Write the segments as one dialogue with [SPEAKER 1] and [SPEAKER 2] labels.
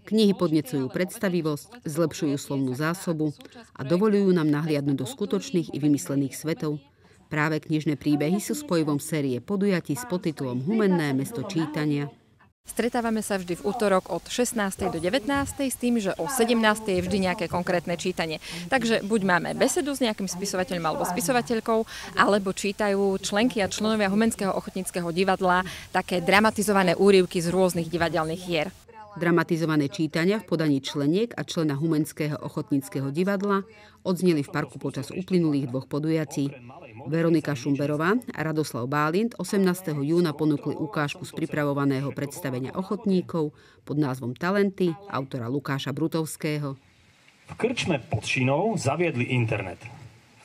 [SPEAKER 1] Knihy podnecujú predstavivosť, zlepšujú slovnú zásobu a dovoľujú nám nahliadnúť do skutočných i vymyslených svetov. Práve knižné príbehy sú spojivom série podujatí s podtitulom Humenné mesto čítania.
[SPEAKER 2] Stretávame sa vždy v útorok od 16. do 19. s tým, že o 17. je vždy nejaké konkrétne čítanie. Takže buď máme besedu s nejakým spisovateľom alebo spisovateľkou, alebo čítajú členky a členovia Humenského ochotníckeho divadla také dramatizované úryvky z rôznych divadelných hier.
[SPEAKER 1] Dramatizované čítania v podaní členiek a člena Humenského ochotníckeho divadla odzneli v parku počas uplynulých 2 podujatí. Veronika Šumberová a Radoslav Bálint 18. júna ponúkli ukážku z pripravovaného predstavenia ochotníkov pod názvom Talenty autora Lukáša Brutovského.
[SPEAKER 3] V krčme pod Šinou zaviedli internet.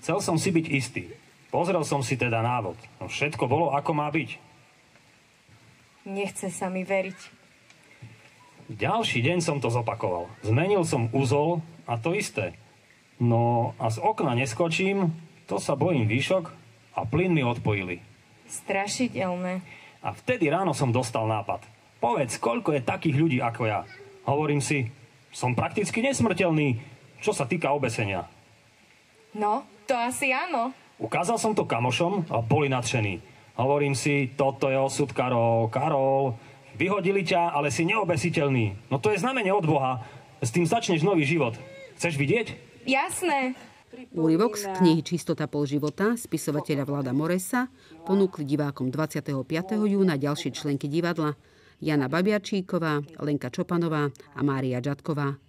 [SPEAKER 3] Chcel som si byť istý. Pozrel som si teda návod. No všetko bolo ako má byť.
[SPEAKER 4] Nechce sa mi veriť.
[SPEAKER 3] Ďalší deň som to zopakoval. Zmenil som uzol a to isté. No a z okna neskočím, to sa bojím výšok a plyn mi odpojili.
[SPEAKER 4] Strašidelné.
[SPEAKER 3] A vtedy ráno som dostal nápad. Povedz, koľko je takých ľudí ako ja. Hovorím si, som prakticky nesmrteľný, čo sa týka obesenia.
[SPEAKER 4] No, to asi áno.
[SPEAKER 3] Ukázal som to kamošom a boli nadšení. Hovorím si, toto je osud, Karol. Karol, vyhodili ťa, ale si neobesiteľný. No to je znamenie od Boha. S tým začneš nový život. Chceš vidieť?
[SPEAKER 4] Jasné.
[SPEAKER 1] Úryvok z knihy Čistota pol života spisovateľa Vlada Moresa ponúkli divákom 25. júna ďalšie členky divadla Jana Babiačíková, Lenka Čopanová a Mária Džatková.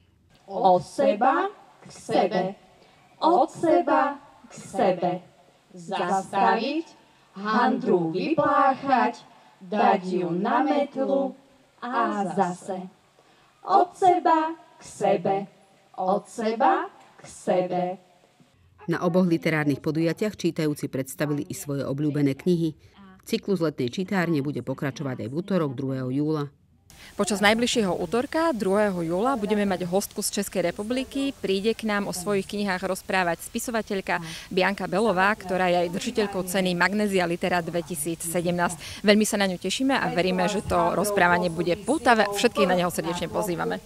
[SPEAKER 5] Od seba k sebe, od seba k sebe. Zastaviť, handru vypláchať, dať ju na metlu a zase. Od seba k sebe, od seba k sebe.
[SPEAKER 1] Na oboch literárnych podujatiach čítajúci predstavili i svoje obľúbené knihy. Cyklus letnej čitárne bude pokračovať aj v útorok 2. júla.
[SPEAKER 2] Počas najbližšieho útorka 2. júla budeme mať hostku z Českej republiky. Príde k nám o svojich knihách rozprávať spisovateľka Bianka Belová, ktorá je aj držiteľkou ceny Magnesia Litera 2017. Veľmi sa na ňu tešíme a veríme, že to rozprávanie bude pútavé. Všetkých na neho srdečne pozývame.